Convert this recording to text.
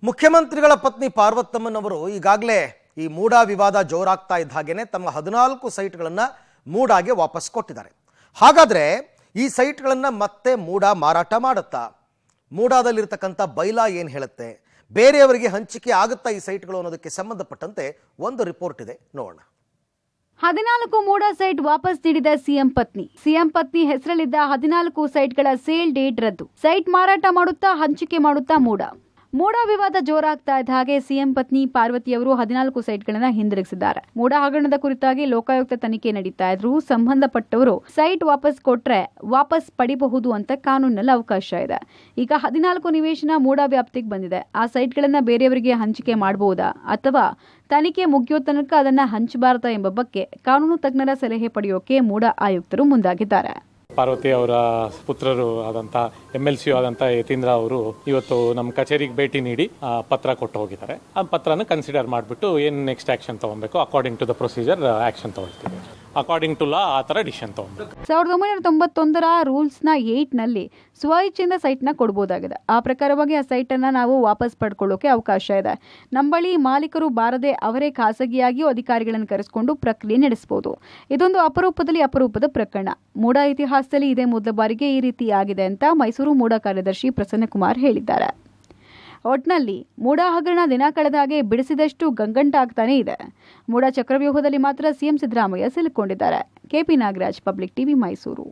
ಮುಖ್ಯಮಂತ್ರಿಗಳ ಪತ್ನಿ ಪಾರ್ವತಮ್ಮನವರು ಈಗಾಗಲೇ ಈ ಮೂಡಾ ವಿವಾದ ಜೋರಾಗ್ತಾ ಇದ್ದ ಹಾಗೇನೆ ತಮ್ಮ 14 ಸೈಟ್ಗಳನ್ನು ಮೂಡಾಗೆ ವಾಪಸ್ ಕೊಟ್ಟಿದ್ದಾರೆ. ಹಾಗಾದ್ರೆ ಈ ಸೈಟ್ಗಳನ್ನು ಮತ್ತೆ ಮೂಡಾ ಮಾರಾಟ ಮಾಡುತ್ತಾ? ಮೂಡಾದಲ್ಲಿರತಕ್ಕಂಥ ಬೈಲಾ ಏನು ಹೇಳುತ್ತೆ? ಬೇರೆಯವರಿಗೆ ಹಂಚಿಕೆ ಆಗುತ್ತಾ ಈ ಸೈಟ್ಗಳು ಅನ್ನೋದಕ್ಕೆ ಸಂಬಂಧಪಟ್ಟಂತೆ ಒಂದು ರಿಪೋರ್ಟ್ ಇದೆ, ನೋಡೋಣ. 14 ಮೂಡಾ ಸೈಟ್ ವಾಪಸ್ ನೀಡಿದ ಸಿಎಂ ಪತ್ನಿ ಹೆಸರಲ್ಲಿದ್ದ 14 ಸೈಟ್ಗಳ ಸೇಲ್ ಡೇಟ್ ರದ್ದು. ಸೈಟ್ ಮಾರಾಟ ಮಾಡುತ್ತಾ ಹಂಚಿಕೆ ಮಾಡುತ್ತಾ ಮೂಡಾ ವಿವಾದ ಜೋರಾಗ್ತಾ ಇದ್ದ ಹಾಗೆ ಸಿಎಂ ಪತ್ನಿ ಪಾರ್ವತಿಯವರು 14 ಸೈಟ್ಗಳನ್ನು ಹಿಂದಿರುಗಿಸಿದ್ದಾರೆ. ಮೂಡಾ ಹಗರಣದ ಕುರಿತಾಗಿ ಲೋಕಾಯುಕ್ತ ತನಿಖೆ ನಡೀತಾ ಇದ್ರು. ಸಂಬಂಧಪಟ್ಟವರು ಸೈಟ್ ವಾಪಸ್ ಕೊಟ್ರೆ ವಾಪಸ್ ಪಡಿಬಹುದು ಅಂತ ಕಾನೂನಿನಲ್ಲಿ ಅವಕಾಶ ಇದೆ. ಈಗ 14 ನಿವೇಶನ ಮೂಡಾ ವ್ಯಾಪ್ತಿಗೆ ಬಂದಿದೆ. ಆ ಸೈಟ್ಗಳನ್ನ ಬೇರೆಯವರಿಗೆ ಹಂಚಿಕೆ ಮಾಡಬಹುದಾ ಅಥವಾ ತನಿಖೆ ಮುಗಿಯೋ ತನಕ ಅದನ್ನ ಹಂಚಬಾರದಾ ಎಂಬ ಬಗ್ಗೆ ಕಾನೂನು ತಜ್ಞರ ಸಲಹೆ ಪಡೆಯೋಕೆ ಮೂಡಾ ಆಯುಕ್ತರು ಮುಂದಾಗಿದ್ದಾರೆ. ಪಾರ್ವತಿ ಅವರ ಪುತ್ರರು ಆದಂಥ MLC ಆದಂಥ ಯತೀಂದ್ರ ಅವರು ಇವತ್ತು ನಮ್ಮ ಕಚೇರಿಗೆ ಭೇಟಿ ನೀಡಿ ಪತ್ರ ಕೊಟ್ಟು ಹೋಗಿದ್ದಾರೆ. ಆ ಪತ್ರನ ಕನ್ಸಿಡರ್ ಮಾಡಿಬಿಟ್ಟು ಏನು ನೆಕ್ಸ್ಟ್ ಆಕ್ಷನ್ ತಗೊಬೇಕು, according to the procedure action ತಗೊಳ್ತೀವಿ. ಅಕಾರ್ಡಿಂಗ್ ಟು ಲಾ ಆ ಥರ ಡಿಸಿಷನ್ ತಗೊಬೇಕು. 1991 ರೂಲ್ಸ್ನ 8ನಲ್ಲಿ ಸ್ವಇಚ್ಛೆಯಿಂದ ಸೈಟ್ನ ಕೊಡಬಹುದಾಗಿದೆ. ಆ ಪ್ರಕಾರವಾಗಿ ಆ ಸೈಟನ್ನು ನಾವು ವಾಪಸ್ ಪಡ್ಕೊಳ್ಳೋಕೆ ಅವಕಾಶ ಇದೆ. ನಮ್ಮ ಬಳಿ ಮಾಲೀಕರು ಬಾರದೆ ಅವರೇ ಖಾಸಗಿಯಾಗಿಯೂ ಅಧಿಕಾರಿಗಳನ್ನು ಕರೆಸಿಕೊಂಡು ಪ್ರಕ್ರಿಯೆ ನಡೆಸಬಹುದು. ಇದೊಂದು ಅಪರೂಪದ ಪ್ರಕರಣ. ಮೂಡಾ ಇತಿಹಾಸದಲ್ಲಿ ಇದೇ ಮೊದಲ ಬಾರಿಗೆ ಈ ರೀತಿ ಆಗಿದೆ ಅಂತ ಮೈಸೂರು ಮೂಡಾ ಕಾರ್ಯದರ್ಶಿ ಪ್ರಸನ್ನಕುಮಾರ್ ಹೇಳಿದ್ದಾರೆ. ಒಟ್ನಲ್ಲಿ ಮೂಡಾ ಹಗರಣ ದಿನ ಕಳೆದ ಹಾಗೆ ಬಿಡಿಸಿದಷ್ಟು ಗಂಗಂಟಾಗ್ತಾನೆ ಇದೆ. ಮೂಡಾ ಚಕ್ರವ್ಯೂಹದಲ್ಲಿ ಮಾತ್ರ ಸಿಎಂ ಸಿದ್ದರಾಮಯ್ಯ ಸಿಲುಕೊಂಡಿದ್ದಾರೆ. KP Nagaraj, public TV, Mysuru.